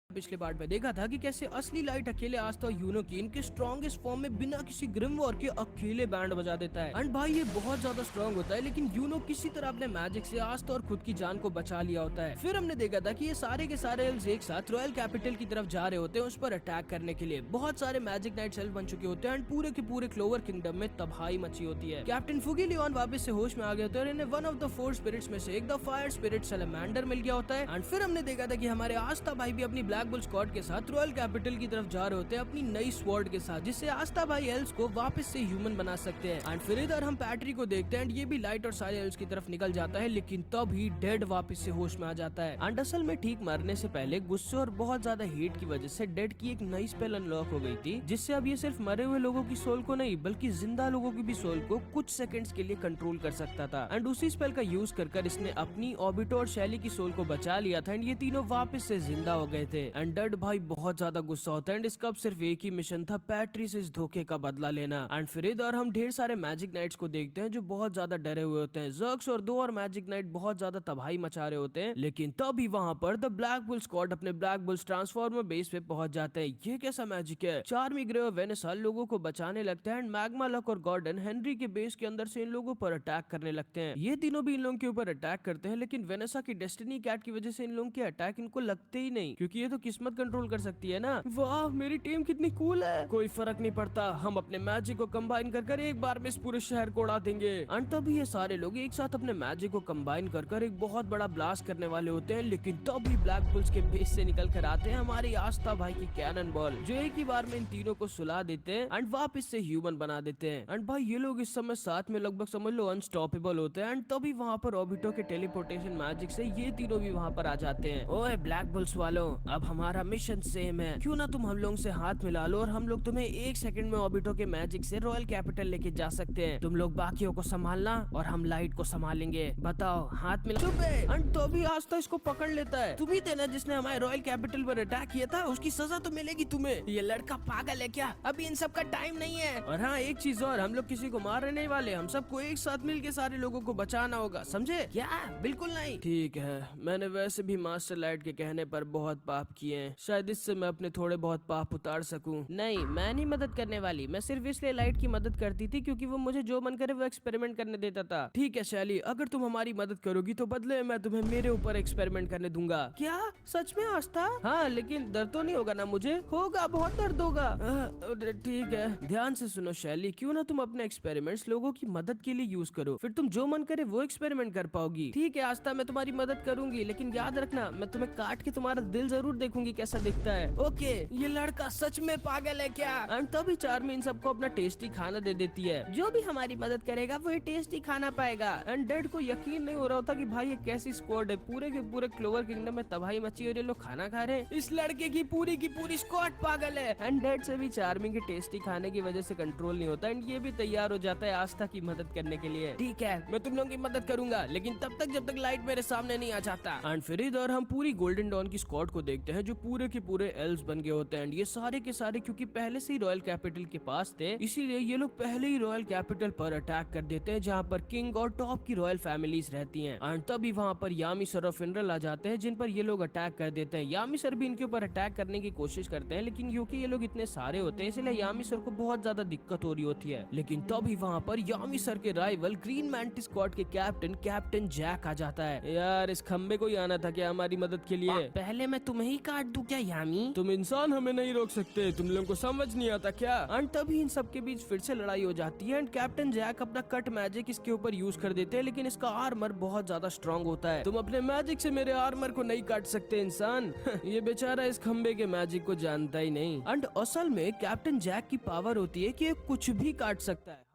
पिछले पार्ट में देखा था कि कैसे असली लाइट अकेले आस्था और यूनोकिन के स्ट्रॉन्गेस्ट फॉर्म में बिना किसी ग्रिम वॉर के अकेले बैंड बजा देता है। एंड भाई ये बहुत ज्यादा स्ट्रॉन्ग होता है, लेकिन यूनो किसी तरह अपने मैजिक से आस्था और खुद की जान को बचा लिया होता है। फिर हमने देखा था कि ये सारे के सारे एल्व्स एक साथ रॉयल कैपिटल की तरफ जा रहे होते हैं उस पर अटैक करने के लिए। बहुत सारे मैजिक नाइट्स एल्व बन चुके होते हैं एंड पूरे के पूरे क्लोवर किंगडम में तबाही मची होती है। कैप्टन फुगी लियोन वापस से होश में आ गए होते हैं और इन्हें वन ऑफ द 4 स्पिरिट्स में से एक द फायर स्पिरिट सैलमेंडर मिल गया होता है। एंड फिर हमने देखा था कि हमारे आस्था भाई भी अपनी ब्लैक बुल स्क्वाड के साथ रॉयल कैपिटल की तरफ जा रहे होते हैं अपनी नई स्वॉर्ड के साथ, जिससे आस्था भाई एल्व्स को वापस से ह्यूमन बना सकते हैं। एंड फिर इधर हम पैट्री को देखते हैं एंड ये भी लाइट और सारे एल्व्स की तरफ निकल जाता है, लेकिन तब ही डेड वापस से होश में आ जाता है। एंड असल में ठीक मरने से पहले गुस्से और बहुत ज्यादा हीट की वजह से डेड की एक नई स्पेल अनलॉक हो गई थी, जिससे अब ये सिर्फ मरे हुए लोगों की सोल को नहीं बल्कि जिंदा लोगों की भी सोल को कुछ सेकंड्स के लिए कंट्रोल कर सकता था। एंड उसी स्पेल का यूज कर इसने अपनी ऑबिटो और शैली की सोल को बचा लिया था एंड ये तीनों वापस से जिंदा हो गए थे। एंड डेड भाई बहुत ज्यादा गुस्सा होता है एंड इसका अब सिर्फ एक ही मिशन था, पैट्री से इस धोखे का बदला लेना। एंड फिर इधर हम ढेर सारे मैजिक नाइट्स को देखते हैं जो बहुत ज्यादा डरे हुए होते हैं। जर्क्स और 2 और मैजिक नाइट बहुत ज्यादा तबाही मचा रहे होते हैं, लेकिन तभी वहां पर द ब्लैक बुल स्क्वाड अपने ब्लैक बुल्स ट्रांसफॉर्मर बेस पे पहुंच जाते हैं। ये कैसा मैजिक है? चार्मी ग्रे और वेनेसा लोगों को बचाने लगते हैं एंड मैग्मा लक और गॉर्डन हेनरी के बेस के अंदर से इन लोगों पर अटैक करने लगते हैं। ये तीनों भी इन लोगों के ऊपर अटैक करते हैं, लेकिन वेनेसा की डेस्टिनी कैट की वजह से इन लोगों के अटैक इनको लगते ही नहीं, क्योंकि ये तो किस्मत कंट्रोल कर सकती है ना। वाह मेरी टीम कितनी कूल है, कोई फर्क नहीं पड़ता, हम अपने मैजिक को कंबाइन कर एक बार में इस पूरे शहर को उड़ा देंगे। एंड तभी ये सारे लोग एक साथ अपने मैजिक को कंबाइन कर एक बहुत बड़ा ब्लास्ट करने वाले होते हैं, लेकिन तभी ब्लैक बुल्स के बेस से निकल कर आते हैं हमारी आस्था भाई की कैनन बॉल, जो एक ही बार में इन तीनों को सुला देते हैं एंड वापस से ह्यूमन बना देते हैं। एंड भाई ये लोग इस समय साथ में लगभग समझ लो अनस्टॉपेबल होते हैं। एंड तभी वहाँ पर ऑबिटो के टेलीपोर्टेशन मैजिक से ये तीनों भी वहाँ पर आ जाते हैं। ओए ब्लैक बुल्स वालों, अब हमारा मिशन सेम है, क्यों ना तुम हम लोगों से हाथ मिला लो और हम लोग तुम्हें 1 सेकंड में ऑबिटो के मैजिक से रॉयल कैपिटल लेके जा सकते हैं। तुम लोग बाकियों को संभालना और हम लाइट को संभालेंगे। बताओ, हाथ मिला। चुप है। एंड तो भी आस्था इसको पकड़ लेता है। तुम ही थे ना जिसने हमारे रॉयल कैपिटल पर अटैक किया था, उसकी सजा तो मिलेगी तुम्हें। ये लड़का पागल है क्या? अभी इन सब का टाइम नहीं है। और हाँ एक चीज और, हम लोग किसी को मारने नहीं वाले, हम सबको एक साथ मिलके सारे लोगों को बचाना होगा, समझे क्या? बिल्कुल नहीं। ठीक है, मैंने वैसे भी मास्टर लाइट के कहने पर बहुत पाप किए हैं, शायद इससे मैं अपने थोड़े बहुत पाप उतार सकूं। नहीं, मैं नहीं मदद करने वाली, मैं सिर्फ इसलिए लाइट की मदद करती थी क्योंकि वो मुझे जो मन करे वो एक्सपेरिमेंट करने देता था। ठीक है शैली, अगर तुम हमारी मदद करोगी तो बदले मैं तुम्हें मेरे ऊपर एक्सपेरिमेंट करने दूंगा। क्या सच में आस्था? हाँ, लेकिन दर्द तो नहीं होगा ना? मुझे होगा, बहुत दर्द होगा। ठीक है, ध्यान से सुनो शैली, क्यों ना तुम अपने एक्सपेरिमेंट्स लोगों की मदद के लिए यूज करो, फिर तुम जो मन करे वो एक्सपेरिमेंट कर पाओगी। ठीक है आस्था, मैं तुम्हारी मदद करूंगी, लेकिन याद रखना मैं तुम्हें काट के तुम्हारा दिल जरूर देखूंगी कैसा दिखता है। ओके, ये लड़का सच में पागल है क्या? एंड तभी चार्मी इन सबको अपना टेस्टी खाना दे देती है। जो भी हमारी मदद करेगा वो टेस्टी खाना पाएगा। एंड डेड को यकीन नहीं हो रहा था कि भाई ये कैसी स्क्वाड है, पूरे के पूरे क्लोवर किंगडम में तबाही मची और ये लोग खाना खा रहे हैं। इस लड़के की पूरी स्क्वाड पागल है। एंड डेड से भी चार्मी के टेस्टी खाने की वजह से कंट्रोल नहीं होता एंड ये भी तैयार हो जाता है आस्था की मदद करने के लिए। ठीक है, मैं तुम लोगों की मदद करूंगा, लेकिन तब तक जब तक लाइट मेरे सामने नहीं आ जाता। एंड फिर इधर हम पूरी गोल्डन डॉन की स्क्वाड को देखते हैं जो पूरे के पूरे एल्व्स बन गए होते हैं। ये सारे के सारे क्योंकि पहले से ही रॉयल कैपिटल के पास थे, इसीलिए ये लोग पहले ही रॉयल कैपिटल पर अटैक कर देते हैं जहाँ पर किंग और टॉप की रॉयल फैमिलीज रहती हैं। एंड तभी वहाँ पर यामी सर और फिनरल आ जाते हैं जिन पर ये लोग अटैक कर देते हैं। यामी सर भी इनके ऊपर अटैक करने की कोशिश करते हैं, लेकिन क्योंकि ये लोग इतने सारे होते हैं इसलिए यामी सर को बहुत ज्यादा दिक्कत हो रही होती है। लेकिन तभी वहाँ पर यामी सर के राइवल ग्रीन मैंटिस स्क्वाड के कैप्टन जैक आ जाता है। यार इस खंबे को ही आना था क्या हमारी मदद के लिए? पहले मैं तुम्हें ही काट दूं क्या यामी? तुम इंसान हमें नहीं रोक सकते, तुम लोगों को समझ नहीं आता क्या? एंड तभी इन सबके बीच फिर से लड़ाई हो जाती है एंड कैप्टन जैक अपना कट मैजिक इसके ऊपर यूज कर देते हैं, लेकिन इसका आर्मर बहुत ज्यादा स्ट्रांग होता है। तुम अपने मैजिक से मेरे आर्मर को नहीं काट सकते इंसान। ये बेचारा इस खंबे के मैजिक को जानता ही नहीं। एंड असल में कैप्टन जैक की पावर होती है कि ये कुछ भी काट सकता है।